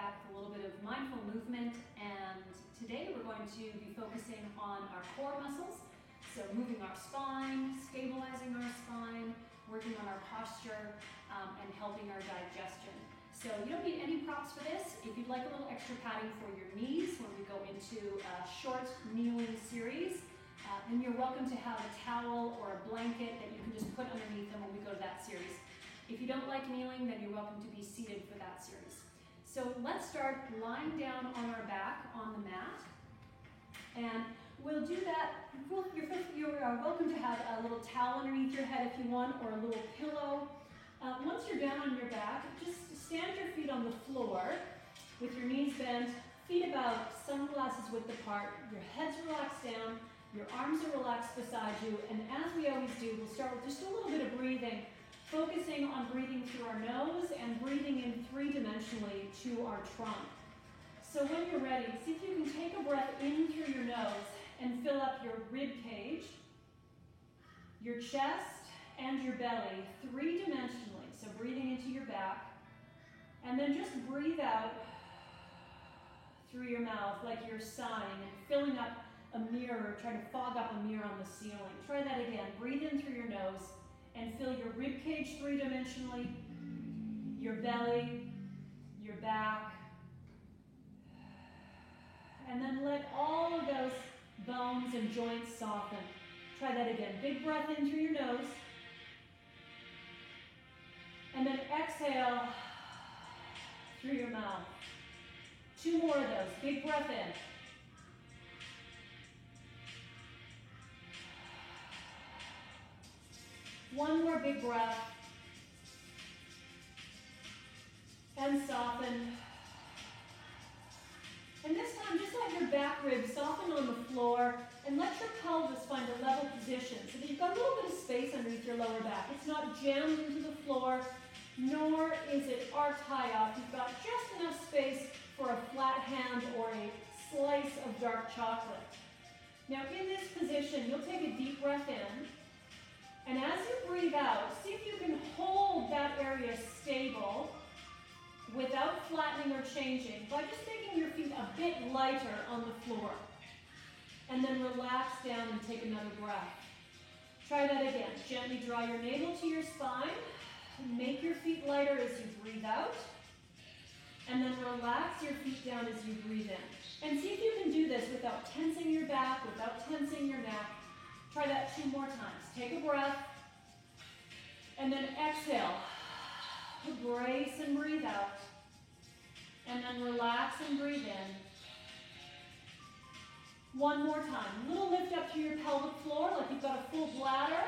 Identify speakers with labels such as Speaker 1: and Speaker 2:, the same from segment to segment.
Speaker 1: back with a little bit of mindful movement, and today we're going to be focusing on our core muscles. So moving our spine, stabilizing our spine, working on our posture, and helping our digestion. So you don't need any props for this. If you'd like a little extra padding for your knees when we go into a short kneeling series, then you're welcome to have a towel or a blanket that you can just put underneath them when we go to that series. If you don't like kneeling, then you're welcome to be seated for that series. So let's start lying down on our back on the mat. And we'll do that. You're welcome to have a little towel underneath your head if you want, or a little pillow. Once you're down on your back, just stand your feet on the floor with your knees bent, feet about sunglasses width apart, your head's relaxed down, your arms are relaxed beside you, and as we always do, we'll start with just a little bit of breathing, focusing on breathing through our nose and breathing in three-dimensionally to our trunk. So when you're ready, see if you can take a breath in through your nose and fill up your rib cage, your chest, and your belly three-dimensionally. So breathing into your back, and then just breathe out through your mouth like you're sighing and filling up a mirror, trying to fog up a mirror on the ceiling. Try that again. Breathe in through your nose and fill your rib cage three-dimensionally, your belly, your back, and then let all of those bones and joints soften. Try that again. Big breath in through your nose, and then exhale through your mouth. Two more of those. Big breath in. One more big breath. And soften. And this time, just let your back ribs soften on the floor and let your pelvis find a level position so that you've got a little bit of space underneath your lower back. It's not jammed into the floor, nor is it arched high up. You've got just enough space for a flat hand or a slice of dark chocolate. Now in this position, you'll take a deep breath in, and as you breathe out, see if you can hold that area stable without flattening or changing by just making your feet a bit lighter on the floor. And then relax down and take another breath. Try that again. Gently draw your navel to your spine. Make your feet lighter as you breathe out. And then relax your feet down as you breathe in. And see if you can do this without tensing your back, without tensing your neck. Try that 2 more times. Take a breath. And then exhale. Brace and breathe out. And then relax and breathe in. One more time. Little lift up to your pelvic floor like you've got a full bladder.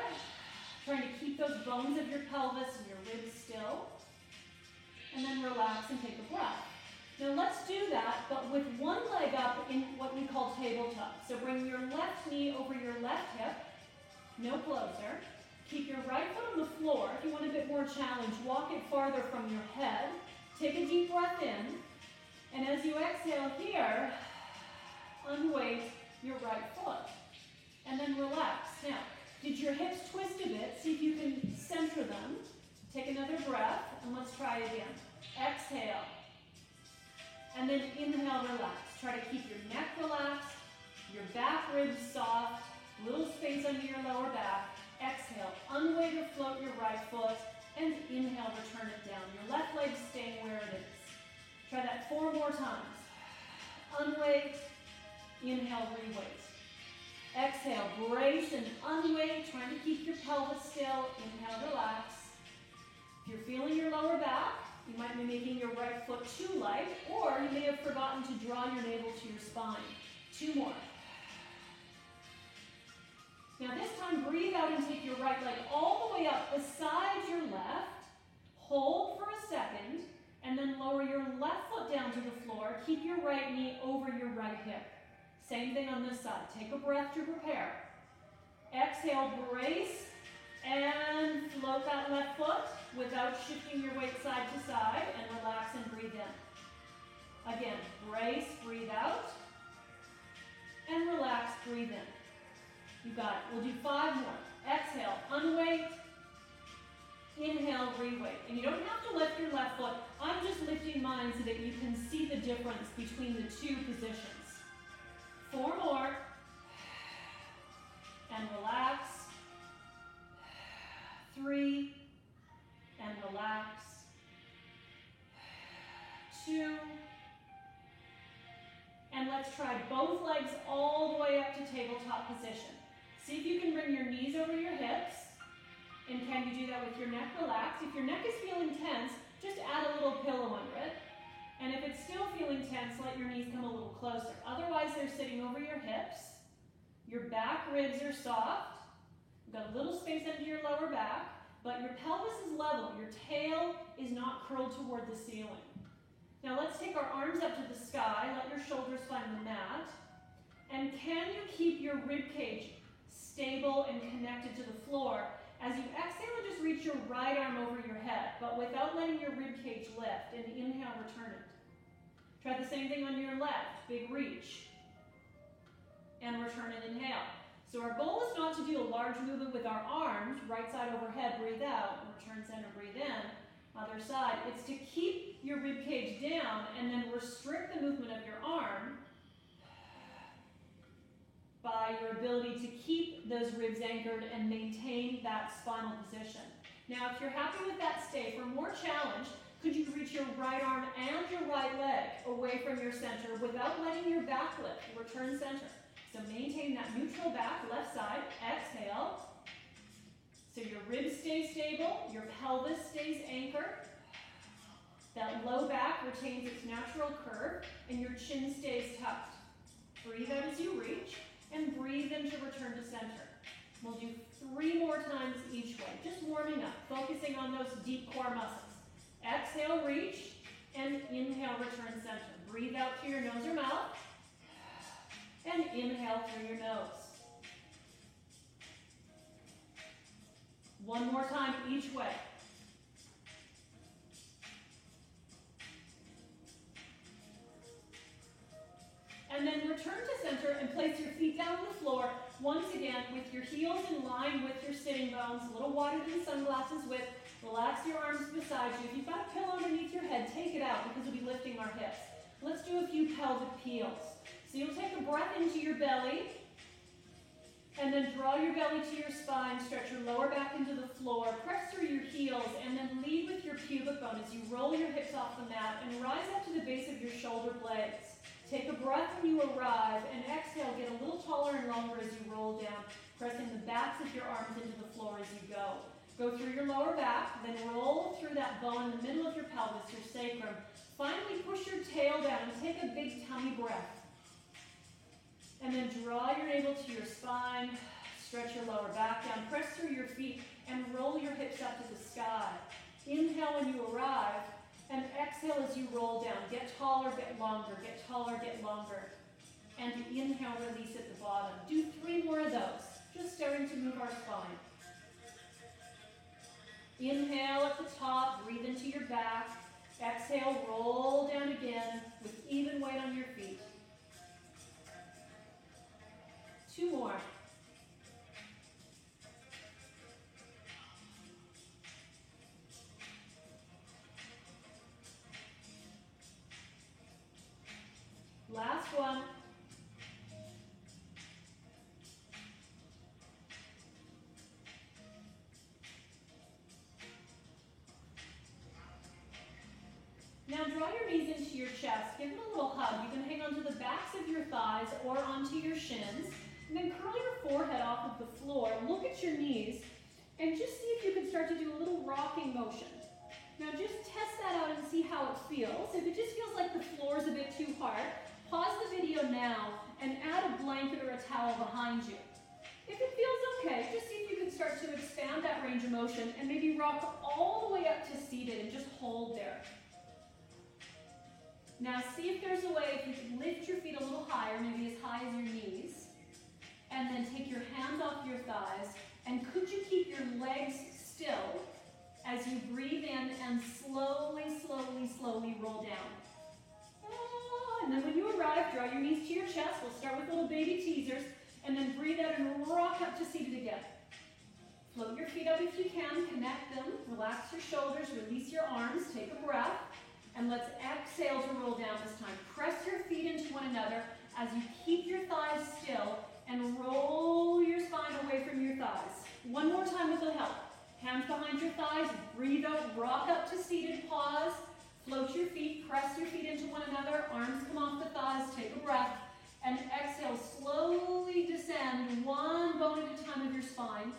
Speaker 1: Trying to keep those bones of your pelvis and your ribs still. And then relax and take a breath. Now let's do that, but with one leg up in what we call tabletop. So bring your left knee over your left hip, no closer. Keep your right foot on the floor. If you want a bit more challenge, walk it farther from your head. Take a deep breath in. And as you exhale here, unweight your right foot. And then relax. Now, did your hips twist a bit? See if you can center them. Take another breath, and let's try again. Exhale. And then inhale, relax. Try to keep your neck relaxed, your back ribs soft, little space under your lower back. Exhale, unweight or float your right foot, and inhale, return it down. Your left leg staying where it is. Try that 4 more times. Unweight, inhale, reweight. Exhale, brace and unweight, trying to keep your pelvis still. Inhale, relax. If you're feeling your lower back, you might be making your right foot too light, or you may have forgotten to draw your navel to your spine. 2 more. Now this time, breathe out and take your right leg all the way up beside your left. Hold for a second, and then lower your left foot down to the floor. Keep your right knee over your right hip. Same thing on this side. Take a breath to prepare. Exhale, brace, and float that left foot without shifting your weight side to side, and relax and breathe in. Again, brace, breathe out, and relax, breathe in. You got it. We'll do 5 more. Exhale, unweight, Inhale, reweight. And you don't have to lift your left foot. I'm just lifting mine so that you can see the between the two positions. 4 more. And relax. 3. And relax. 2. And let's try both legs all the way up to tabletop position. See if you can bring your knees over your hips. And can you do that with your neck relaxed? If your neck is feeling tense, just add a little pillow under it. And if it's still feeling tense, let your knees come a little closer. Otherwise, they're sitting over your hips. Your back ribs are soft. You've got a little space under your lower back, but your pelvis is level. Your tail is not curled toward the ceiling. Now let's take our arms up to the sky. Let your shoulders find the mat. And can you keep your rib cage stable and connected to the floor? As you exhale, just reach your right arm over your head, but without letting your rib cage lift. And inhale, return it. Try the same thing on your left. Big reach. And return and inhale. So our goal is not to do a large movement with our arms, right side overhead, breathe out, return center, breathe in, other side. It's to keep your rib cage down and then restrict the movement of your arm by your ability to keep those ribs anchored and maintain that spinal position. Now, if you're happy with that stay, for more challenge, could you reach your right arm and your right leg away from your center without letting your back lift? Return center. So maintain that neutral back, left side. Exhale. So your ribs stay stable, your pelvis stays anchored, that low back retains its natural curve, and your chin stays tucked. Breathe out as you reach, and breathe in to return to center. We'll do 3 more times each way, just warming up, focusing on those deep core muscles. Exhale, reach, and inhale, return center. Breathe out through your nose or mouth, and inhale through your nose. 1 more time each way. And then return to center and place your feet down on the floor, once again with your heels in line with your sitting bones, a little wider than sunglasses width. Relax your arms beside you. If you've got a pillow underneath your head, take it out because we'll be lifting our hips. Let's do a few pelvic peels. So you'll take a breath into your belly, and then draw your belly to your spine, stretch your lower back into the floor, press through your heels, and then lead with your pubic bone as you roll your hips off the mat and rise up to the base of your shoulder blades. Take a breath when you arrive, and exhale, get a little taller and longer as you roll down, pressing the backs of your arms into the floor as you go. Go through your lower back, then roll through that bone in the middle of your pelvis, your sacrum. Finally, push your tail down and take a big tummy breath. And then draw your navel to your spine, stretch your lower back down, press through your feet, and roll your hips up to the sky. Inhale when you arrive, and exhale as you roll down. Get taller, get longer, get taller, get longer. And inhale, release at the bottom. Do 3 more of those, just starting to move our spine. Inhale at the top, breathe into your back. Exhale, roll down again with even weight on your feet. 2 more. Last one. Now draw your knees into your chest. Give it a little hug. You can hang onto the backs of your thighs or onto your shins. And then curl your forehead off of the floor. Look at your knees and just see if you can start to do a little rocking motion. Now just test that out and see how it feels. If it just feels like the floor is a bit too hard, pause the video now and add a blanket or a towel behind you. If it feels okay, just see if you can start to expand that range of motion and maybe rock all the way up to seated and just hold there. Now see if there's a way, if you can lift your feet a little higher, maybe as high as your knees, and then take your hands off your thighs, and could you keep your legs still as you breathe in and slowly, slowly, slowly roll down. And then when you arrive, draw your knees to your chest. We'll start with little baby teasers, and then breathe out and rock up to seated again. Float your feet up if you can, connect them, relax your shoulders, release your arms, take a breath, And let's exhale to roll down this time. Press your feet into one another as you keep your thighs still and roll your spine away from your thighs. One more time with the help. Hands behind your thighs, breathe out, rock up to seated, pause, float your feet, press your feet into one another, arms come off the thighs, take a breath, and exhale, slowly descend one bone at a time of your spine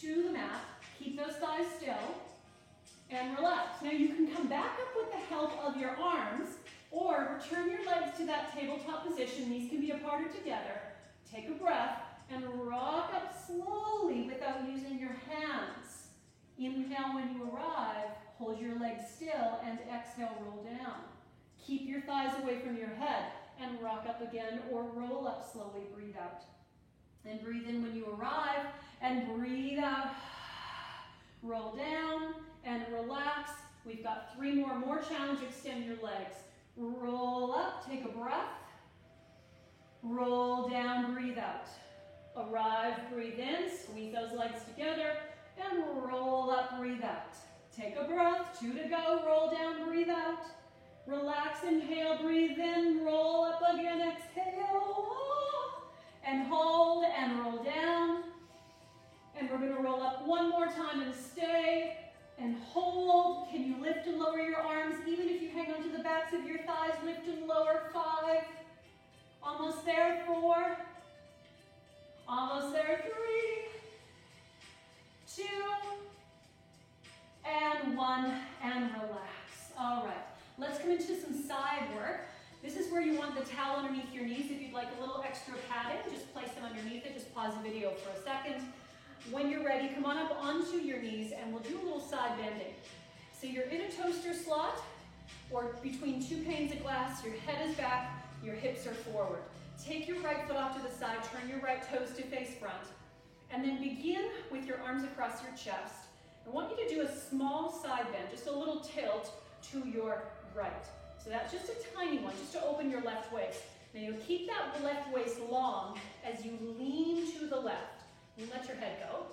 Speaker 1: to the mat. Keep those thighs still and relax. Now you can come back up with the help of your arms or return your legs to that tabletop position. These can be apart or together. Take a breath and rock up slowly without using your hands. Inhale when you arrive, hold your legs still, and exhale, roll down. Keep your thighs away from your head and rock up again or roll up slowly, breathe out. And breathe in when you arrive and breathe out. Roll down and relax. We've got 3 more challenge, extend your legs. Roll up, take a breath. Roll down, breathe out. Arrive, breathe in, squeeze those legs together, and roll up, breathe out. Take a breath, 2 to go, roll down, breathe out. Relax, inhale, breathe in, roll up again, exhale. And hold and roll down. And we're gonna roll up one more time and stay and hold. Can you lift and lower your arms? Even if you hang onto the backs of your thighs, lift and lower, 5. Almost there, 4. Almost there, 3, 2, and 1, and relax. All right, let's come into some side work. This is where you want the towel underneath your knees. If you'd like a little extra padding, just place them underneath it. Just pause the video for a second. When you're ready, come on up onto your knees and we'll do a little side bending. So you're in a toaster slot or between 2 panes of glass, your head is back, your hips are forward. Take your right foot off to the side, turn your right toes to face front, and then begin with your arms across your chest. I want you to do a small side bend, just a little tilt to your right. So that's just a tiny one, just to open your left waist. Now you'll keep that left waist long as you lean to the left. You let your head go.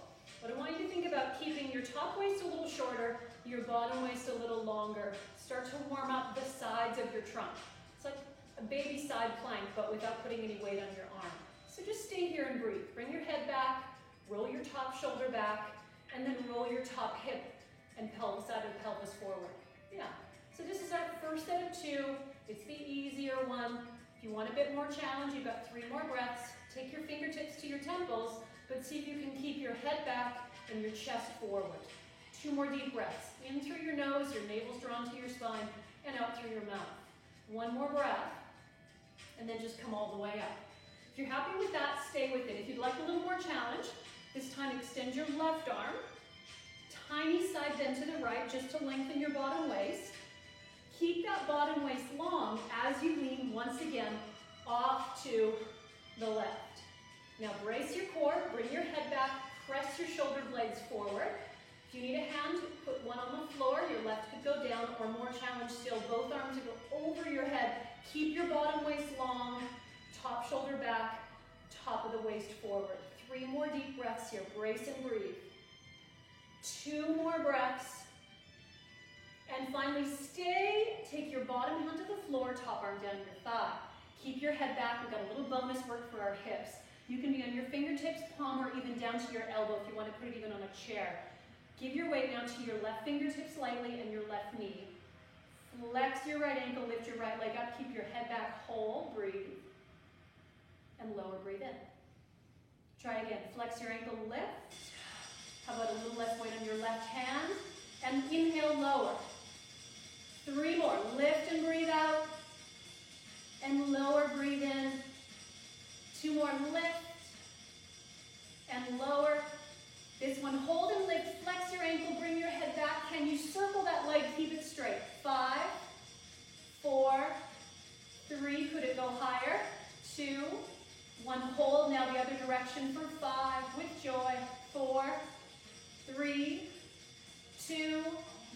Speaker 1: But I want you to think about keeping your top waist a little shorter, your bottom waist a little longer. Start to warm up the sides of your trunk. It's like a baby side plank, but without putting any weight on your arm. So just stay here and breathe. Bring your head back, roll your top shoulder back, and then roll your top hip and side of the pelvis forward. Yeah. So this is our first set of 2. It's the easier one. If you want a bit more challenge, you've got 3 more breaths. Take your fingertips to your temples, but see if you can keep your head back and your chest forward. 2 more deep breaths. In through your nose, your navel's drawn to your spine, and out through your mouth. 1 more breath, and then just come all the way up. If you're happy with that, stay with it. If you'd like a little more challenge, this time extend your left arm. Tiny side bend to the right, just to lengthen your bottom waist. Keep that bottom waist long as you lean once again off to the left. Now brace your core, bring your head back, press your shoulder blades forward. If you need a hand, put one on the floor, your left could go down, or more challenge still, both arms to go over your head. Keep your bottom waist long, top shoulder back, top of the waist forward. 3 more deep breaths here, brace and breathe. 2 more breaths. And finally stay, take your bottom hand to the floor, top arm down your thigh. Keep your head back, we've got a little bonus work for our hips. You can be on your fingertips, palm, or even down to your elbow if you want to put it even on a chair. Give your weight now to your left fingertips lightly and your left knee. Flex your right ankle, lift your right leg up, keep your head back, hold, breathe. And lower, breathe in. Try again, flex your ankle, lift. How about a little less weight on your left hand? And inhale, lower. 3 more, lift and breathe out. And lower, breathe in. 2 more, lift. And lower. This one, hold and lift, flex your ankle, bring your head back. Can you circle that leg, keep it straight? 5, 4, 3, could it go higher? 2, 1, hold, now the other direction for 5, with joy. 4, 3, 2,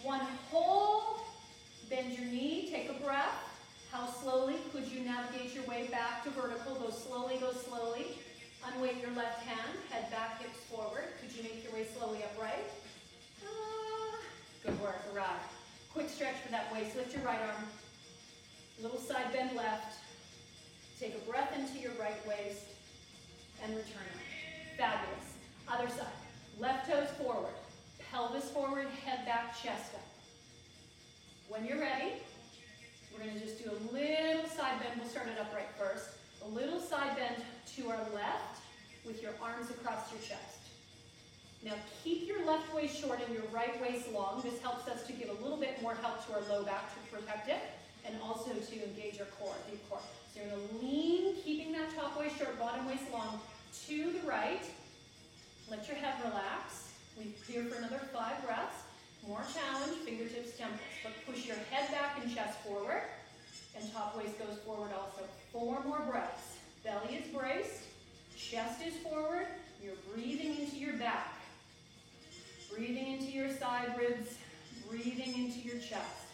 Speaker 1: 1, hold. Bend your knee, take a breath. How slowly could you navigate your way back to vertical? Go slowly, go slowly. Unweight your left hand, head back, hips forward. Could you make your way slowly upright? Good work, arrive. Quick stretch for that waist. Lift your right arm. Little side bend left. Take a breath into your right waist and return up. Fabulous. Other side. Left toes forward. Pelvis forward, head back, chest up. When you're ready, we're going to just do a little side bend. We'll start it upright first. A little side bend to our left with your arms across your chest. Now keep your left waist short and your right waist long. This helps us to give a little bit more help to our low back to protect it and also to engage our core, deep core. So you're going to lean, keeping that top waist short, bottom waist long to the right. Let your head relax. We're here for another 5 breaths. More challenge, fingertips, temples. But push your head back and chest forward. And top waist goes forward also. 4 more breaths. Belly is braced. Chest is forward. You're breathing into your back. Breathing into your side ribs. Breathing into your chest.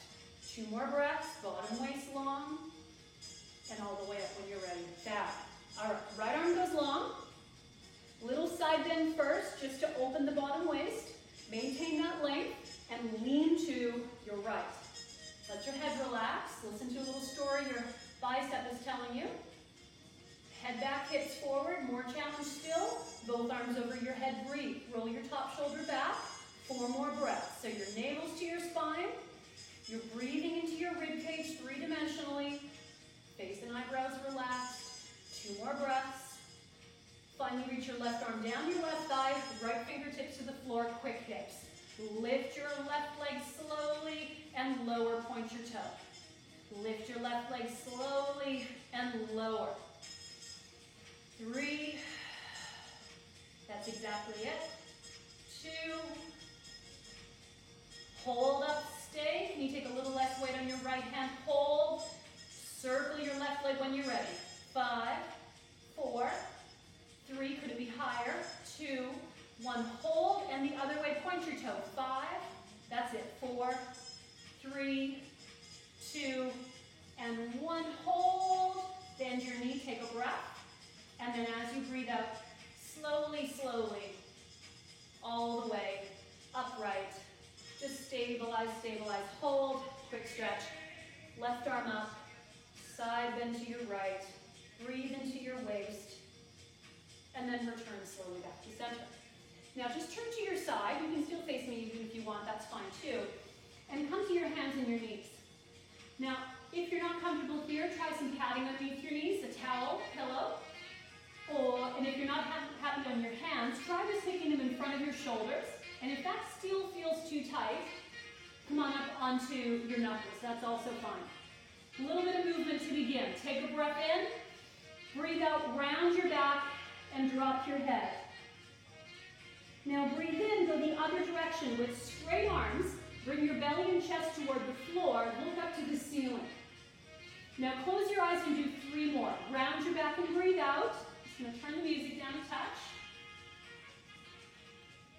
Speaker 1: 2 more breaths. Bottom waist long. And all the way up when you're ready. Fab. All right. Right arm goes long. Little side bend first, just to open the bottom waist. Maintain that length and lean to your right. Let your head relax. Listen to a little story your bicep is telling you. Head back, hips forward. More challenge still. Both arms over your head. Breathe. Roll your top shoulder back. 4 more breaths. So your navel's to your spine. You're breathing into your rib cage 3-dimensionally. Face and eyebrows relaxed. 2 more breaths. Finally, reach your left arm down your left thigh, right fingertips to the floor, quick hips. Lift your left leg slowly and lower, point your toe. Lift your left leg slowly and lower. 3, that's exactly it. 2, hold up, stay. Can you take a little less weight on your right hand? Hold, circle your left leg when you're ready. 5, 4, 3, could it be higher? 2, 1, hold, and the other way, point your toe. 5, that's it. 4, 3, 2, and 1, hold. Bend your knee, take a breath. And then as you breathe out, slowly, slowly, all the way, upright. Just stabilize, stabilize, hold, quick stretch. Left arm up, side bend to your right. Breathe into your waist. And then return slowly back to center. Now just turn to your side. You can still face me even if you want, that's fine too. And come to your hands and your knees. Now, if you're not comfortable here, try some padding underneath your knees, a towel, pillow. And if you're not happy on your hands, try just taking them in front of your shoulders. And if that still feels too tight, come on up onto your knuckles. That's also fine. A little bit of movement to begin. Take a breath in. Breathe out, round your back, and drop your head. Now breathe in, go the other direction with straight arms. Bring your belly and chest toward the floor. Look up to the ceiling. Now close your eyes and do 3 more. Round your back and breathe out. Just going to turn the music down a touch.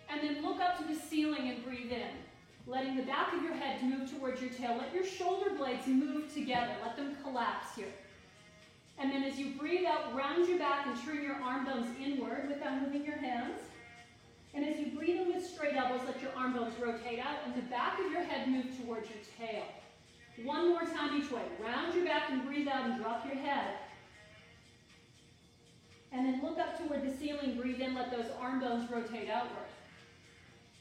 Speaker 1: And then look up to the ceiling and breathe in. Letting the back of your head move towards your tail. Let your shoulder blades move together. Let them collapse here. And then as you breathe out, round your back and turn your arm bones inward without moving your hands. And as you breathe in with straight elbows, let your arm bones rotate out and the back of your head move towards your tail. 1 more time each way. Round your back and breathe out and drop your head. And then look up toward the ceiling, breathe in, let those arm bones rotate outward.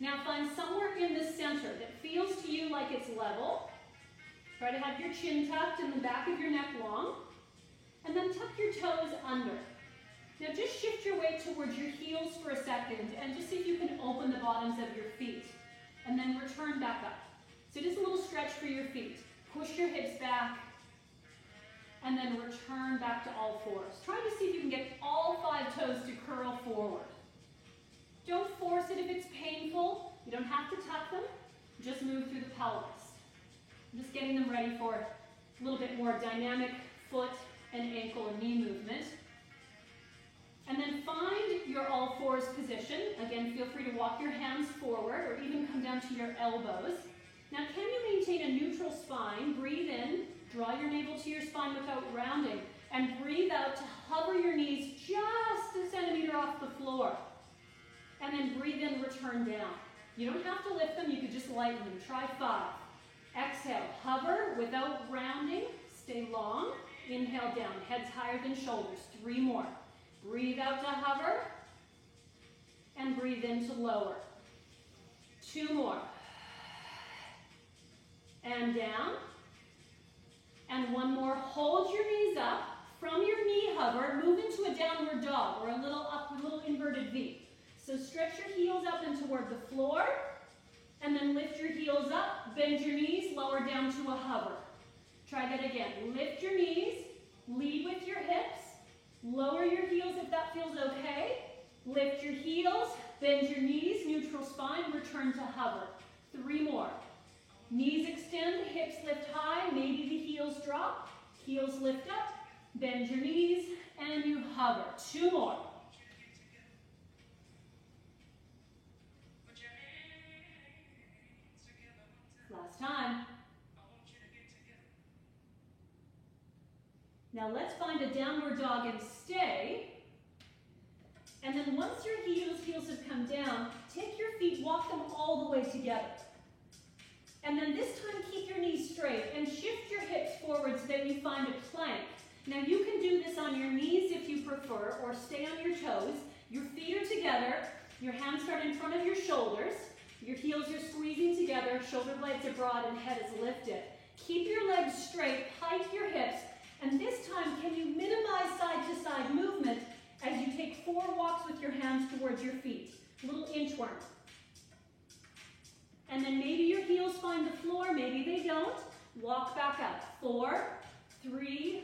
Speaker 1: Now find somewhere in the center that feels to you like it's level. Try to have your chin tucked and the back of your neck long. And then tuck your toes under. Now just shift your weight towards your heels for a second and just see if you can open the bottoms of your feet. And then return back up. So just a little stretch for your feet. Push your hips back. And then return back to all 4s. Try to see if you can get all 5 toes to curl forward. Don't force it if it's painful. You don't have to tuck them. Just move through the pelvis. Just getting them ready for a little bit more dynamic foot and ankle and knee movement. And then find your all 4s position. Again, feel free to walk your hands forward or even come down to your elbows. Now, can you maintain a neutral spine? Breathe in, draw your navel to your spine without rounding, and breathe out to hover your knees just a centimeter off the floor. And then breathe in, return down. You don't have to lift them, you could just lighten them. Try 5, Exhale, hover without rounding, stay long. Inhale down, heads higher than shoulders. 3 more. Breathe out to hover, and breathe in to lower. 2 more. And down. And 1 more. Hold your knees up. From your knee hover, move into a downward dog or a little inverted V. So stretch your heels up and toward the floor, and then lift your heels up, bend your knees, lower down to a hover. Try that again. Lift your knees, lead with your hips, lower your heels if that feels okay. Lift your heels, bend your knees, neutral spine, return to hover. 3 more. Knees extend, hips lift high, maybe the heels drop, heels lift up, bend your knees, and you hover. 2 more. Last time. Now let's find a downward dog and stay. And then once your heels have come down, take your feet, walk them all the way together. And then this time keep your knees straight and shift your hips forward so that you find a plank. Now you can do this on your knees if you prefer, or stay on your toes. Your feet are together, your hands start in front of your shoulders, your heels are squeezing together, shoulder blades are broad and head is lifted. Keep your legs straight, hike your hips, and this time can you minimize side to side movement as you take 4 walks with your hands towards your feet. Little inchworm. And then maybe your heels find the floor, maybe they don't. Walk back up. 4, 3,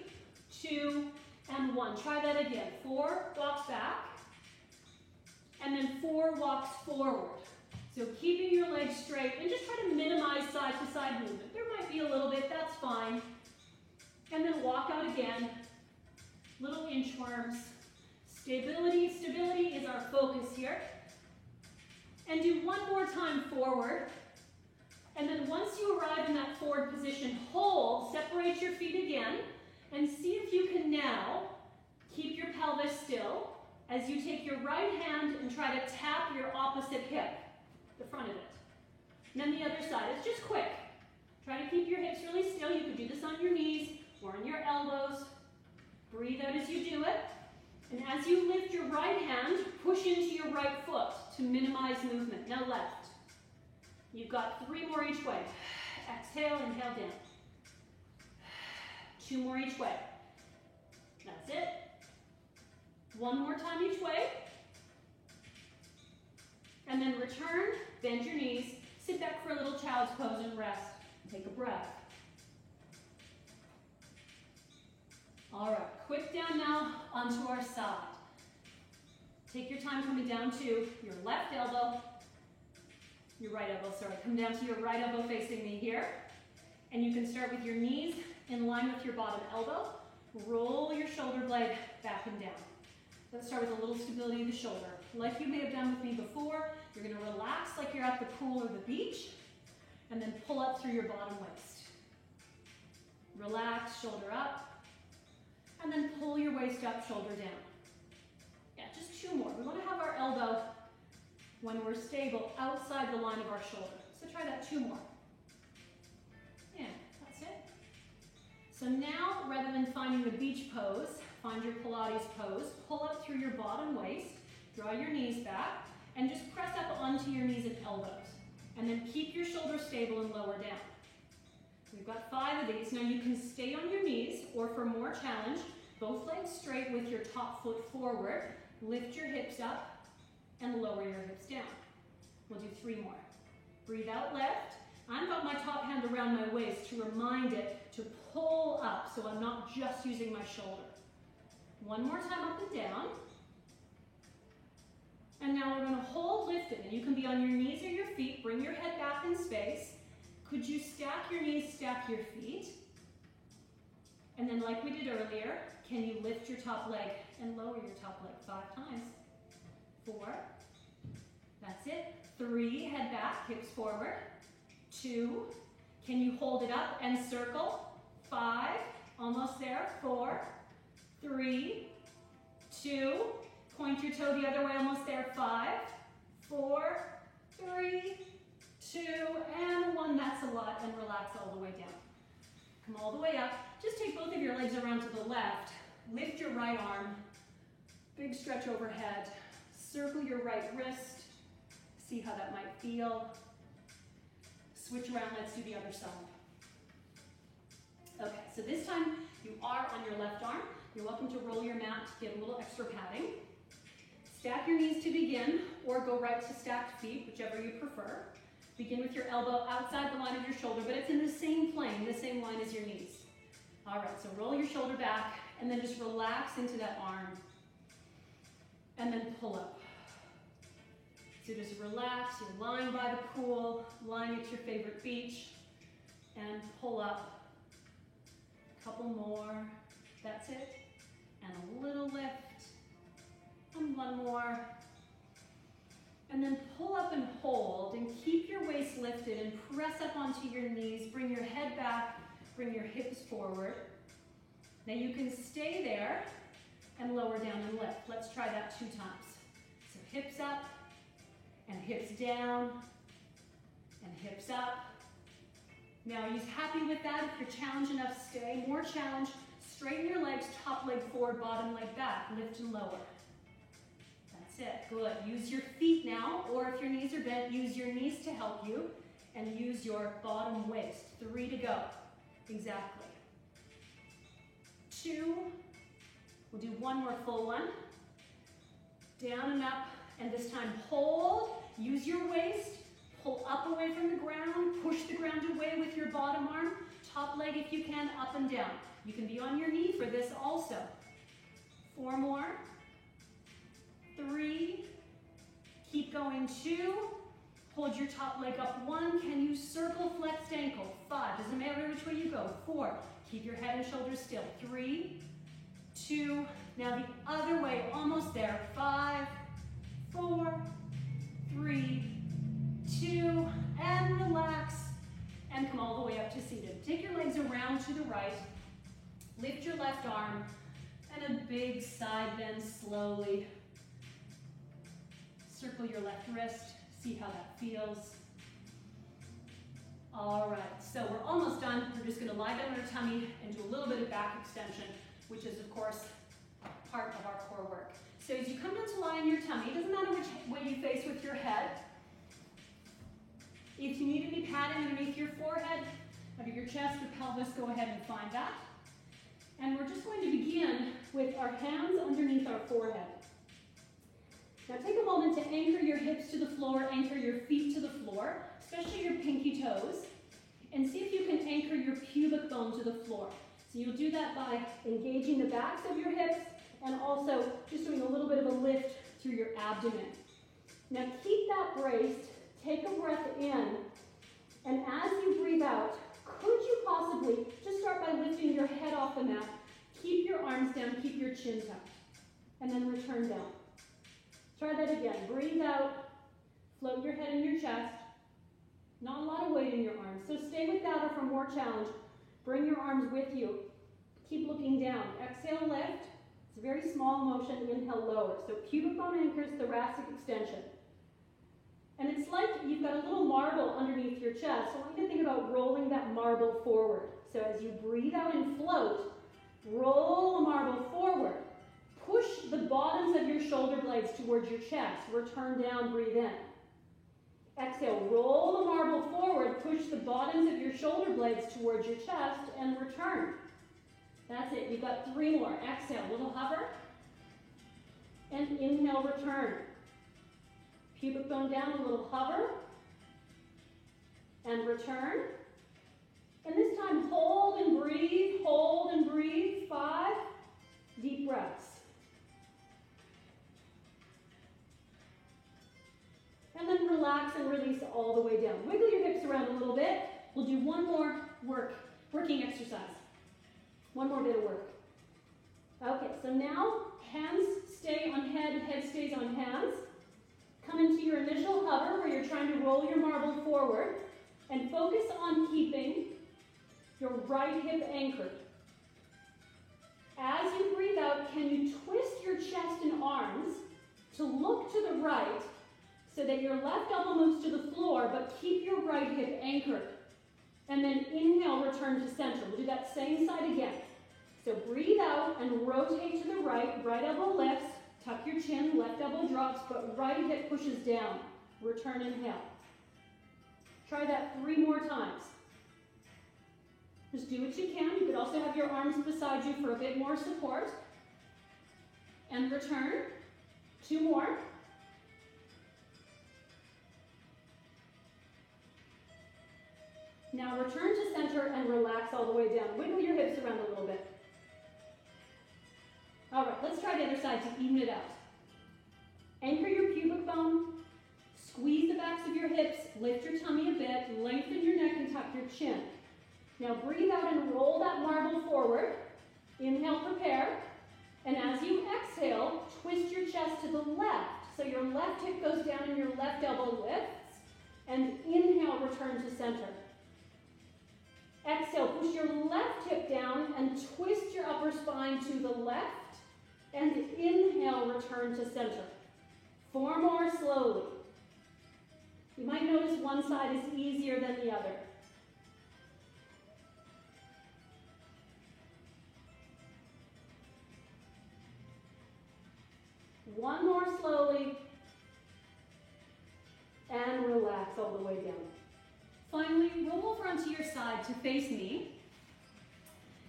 Speaker 1: 2, and 1. Try that again. 4 walks back, and then 4 walks forward. So keeping your legs straight, and just try to minimize side to side movement. There might be a little bit, that's fine. And then walk out again. Little inchworms. Stability is our focus here. And do 1 more time forward. And then once you arrive in that forward position, hold, separate your feet again, and see if you can now keep your pelvis still as you take your right hand and try to tap your opposite hip, the front of it. And then the other side. It's just quick. Try to keep your hips really still. You can do this on your knees or on your elbows. Breathe out as you do it. And as you lift your right hand, push into your right foot to minimize movement. Now left. You've got 3 more each way. Exhale, inhale down. 2 more each way. That's it. 1 more time each way. And then return, bend your knees, sit back for a little child's pose and rest. Take a breath. All right, quick down now onto our side. Take your time coming down to your left elbow, your right elbow, sorry. Come down to your right elbow facing me here. And you can start with your knees in line with your bottom elbow. Roll your shoulder blade back and down. Let's start with a little stability of the shoulder. Like you may have done with me before, you're going to relax like you're at the pool or the beach, and then pull up through your bottom waist. Relax, shoulder up, and then pull your waist up, shoulder down. Yeah, just 2 more. We want to have our elbow, when we're stable, outside the line of our shoulder. So try that 2 more. Yeah, that's it. So now, rather than finding the beach pose, find your Pilates pose, pull up through your bottom waist, draw your knees back, and just press up onto your knees and elbows. And then keep your shoulders stable and lower down. We've got 5 of these. Now you can stay on your knees, or for more challenge, both legs straight with your top foot forward, lift your hips up, and lower your hips down. We'll do 3 more. Breathe out left. I've got my top hand around my waist to remind it to pull up so I'm not just using my shoulder. 1 more time up and down. And now we're going to hold lifted, and you can be on your knees or your feet. Bring your head back in space. Could you stack your knees, stack your feet? And then like we did earlier, can you lift your top leg and lower your top leg 5 times? 4, that's it. 3, head back, hips forward. 2, can you hold it up and circle? 5, almost there. 4, 3, 2, point your toe the other way, almost there. 5, 4, 3, 2, and 1, that's a squat and relax all the way down. Come all the way up. Just take both of your legs around to the left. Lift your right arm. Big stretch overhead. Circle your right wrist. See how that might feel. Switch around, let's do the other side. Okay, so this time you are on your left arm. You're welcome to roll your mat to get a little extra padding. Stack your knees to begin, or go right to stacked feet, whichever you prefer. Begin with your elbow outside the line of your shoulder, but it's in the same plane, the same line as your knees. All right, so roll your shoulder back, and then just relax into that arm. And then pull up. So just relax, you're lying by the pool, lying at your favorite beach, and pull up. A couple more, that's it. And a little lift, and one more. And then pull up and hold, and keep your waist lifted, and press up onto your knees. Bring your head back, bring your hips forward. Now you can stay there and lower down and lift. Let's try that 2 times. So hips up, and hips down, and hips up. Now, are you happy with that? If you're challenged enough, stay. More challenge, straighten your legs, top leg forward, bottom leg back, lift and lower. That's it, good. Use your feet now, or if your knees are bent, use your knees to help you, and use your bottom waist. 3 to go, exactly. 2, we'll do one more full one. Down and up, and this time hold, use your waist, pull up away from the ground, push the ground away with your bottom arm, top leg if you can, up and down. You can be on your knee for this also. 4 more, 3, keep going, 2, hold your top leg up, 1, can you circle flexed ankle, 5, doesn't matter which way you go, 4, keep your head and shoulders still, 3, 2, now the other way, almost there, 5, 4, 3, 2, and relax, and come all the way up to seated. Take your legs around to the right, lift your left arm, and a big side bend slowly. Circle your left wrist, see how that feels. All right, so we're almost done. We're just gonna lie down on our tummy and do a little bit of back extension, which is of course part of our core work. So as you come down to lie on your tummy, it doesn't matter which way you face with your head. If you need any padding underneath your forehead, under your chest or pelvis, go ahead and find that. And we're just going to begin with our hands underneath our forehead. Now take a moment to anchor your hips to the floor, anchor your feet to the floor, especially your pinky toes, and see if you can anchor your pubic bone to the floor. So you'll do that by engaging the backs of your hips and also just doing a little bit of a lift through your abdomen. Now keep that braced, take a breath in, and as you breathe out, could you possibly just start by lifting your head off the mat, keep your arms down, keep your chin tucked, and then return down. Try that again. Breathe out, float your head in your chest. Not a lot of weight in your arms, so stay with that or for more challenge. Bring your arms with you. Keep looking down. Exhale, lift. It's a very small motion. Inhale, lower. So pubic bone anchors, thoracic extension. And it's like you've got a little marble underneath your chest. So I want you to think about rolling that marble forward. So as you breathe out and float, roll the marble forward. Push the bottoms of your shoulder blades towards your chest. Return down, breathe in. Exhale, roll the marble forward, push the bottoms of your shoulder blades towards your chest, and return. That's it, you've got 3 more. Exhale, little hover, and inhale, return. Pubic bone down, a little hover, and return. And this time, hold and breathe, 5 deep breaths. And then relax and release all the way down. Wiggle your hips around a little bit. We'll do one more working exercise. One more bit of work. Okay, so now hands stay on head, head stays on hands. Come into your initial hover where you're trying to roll your marble forward and focus on keeping your right hip anchored. As you breathe out, can you twist your chest and arms to look to the right so that your left elbow moves to the floor, but keep your right hip anchored.
Speaker 2: And then inhale, return to center. We'll do that same side again. So breathe out and rotate to the right. Right elbow lifts. Tuck your chin. Left elbow drops, but right hip pushes down. Return, inhale. Try that 3 more times. Just do what you can. You could also have your arms beside you for a bit more support. And return. 2 more. Now return to center and relax all the way down. Wiggle your hips around a little bit. All right, let's try the other side to even it out. Anchor your pubic bone. Squeeze the backs of your hips. Lift your tummy a bit. Lengthen your neck and tuck your chin. Now breathe out and roll that marble forward. Inhale, prepare. And as you exhale, twist your chest to the left. So your left hip goes down and your left elbow lifts. And inhale, return to center. Exhale, push your left hip down and twist your upper spine to the left. And inhale, return to center. 4 more slowly. You might notice one side is easier than the other. One more slowly. And relax all the way down.
Speaker 1: Finally, roll over onto your side to face me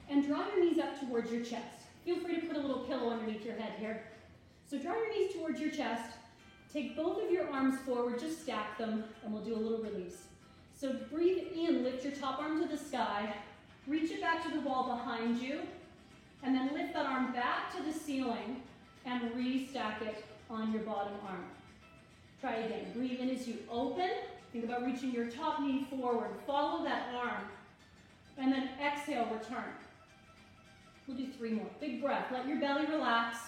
Speaker 1: and draw your knees up towards your chest. Feel free to put a little pillow underneath your head here. So draw your knees towards your chest. Take both of your arms forward, just stack them, and we'll do a little release. So breathe in, lift your top arm to the sky, reach it back to the wall behind you, and then lift that arm back to the ceiling and restack it on your bottom arm. Try again. Breathe in as you open. Think about reaching your top knee forward. Follow that arm. And then exhale, return. We'll do 3 more. Big breath. Let your belly relax.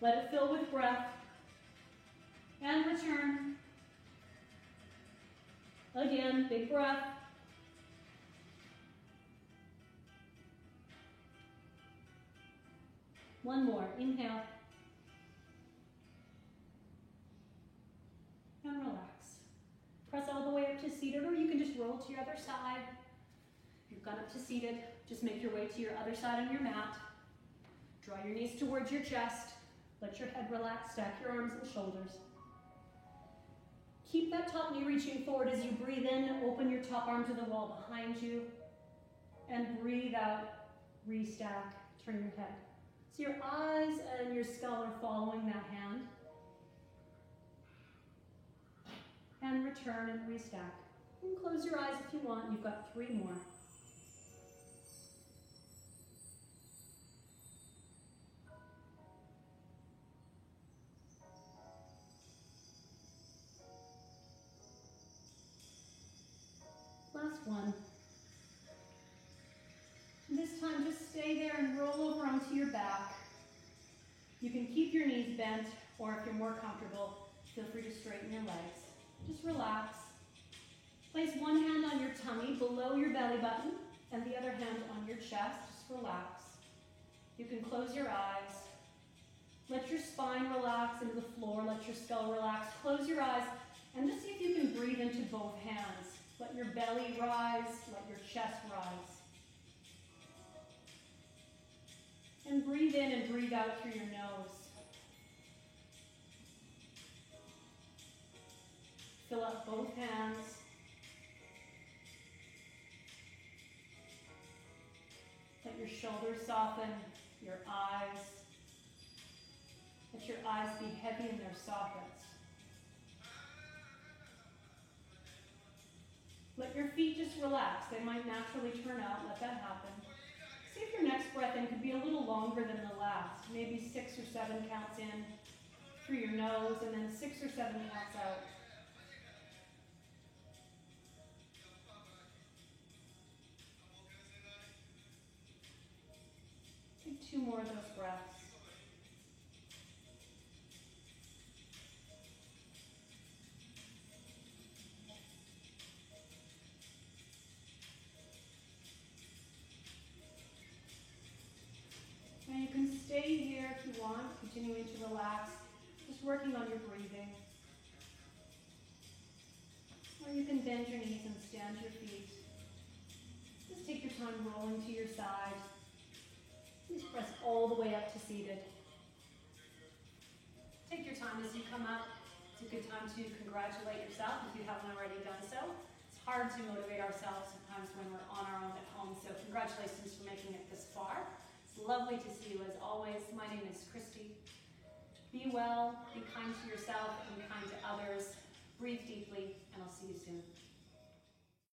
Speaker 1: Let it fill with breath. And return. Again, big breath. One more. Inhale. And relax. Press all the way up to seated, or you can just roll to your other side. If you've gone up to seated, just make your way to your other side on your mat. Draw your knees towards your chest. Let your head relax. Stack your arms and shoulders. Keep that top knee reaching forward as you breathe in. Open your top arm to the wall behind you. And breathe out. Restack. Turn your head. So your eyes and your skull are following that hand. And return and restack. And close your eyes if you want. You've got 3 more. Last one. This time just stay there and roll over onto your back. You can keep your knees bent, or if you're more comfortable, feel free to straighten your legs. Just relax. Place one hand on your tummy below your belly button and the other hand on your chest. Just relax. You can close your eyes. Let your spine relax into the floor. Let your skull relax. Close your eyes and just see if you can breathe into both hands. Let your belly rise. Let your chest rise. And breathe in and breathe out through your nose. Fill up both hands. Let your shoulders soften, your eyes. Let your eyes be heavy in their sockets. Let your feet just relax. They might naturally turn out. Let that happen. See if your next breath in could be a little longer than the last. Maybe 6 or 7 counts in through your nose and then 6 or 7 counts out. Take 2 more of those breaths. And you can stay here if you want, continuing to relax, just working on your breathing. Or you can bend your knees and stand your feet. rolling to your side. Please press all the way up to seated. Take your time as you come up. It's a good time to congratulate yourself if you haven't already done so. It's hard to motivate ourselves sometimes when we're on our own at home, so congratulations for making it this far. It's lovely to see you as always. My name is Christy. Be well, be kind to yourself, and be kind to others. Breathe deeply, and I'll see you soon.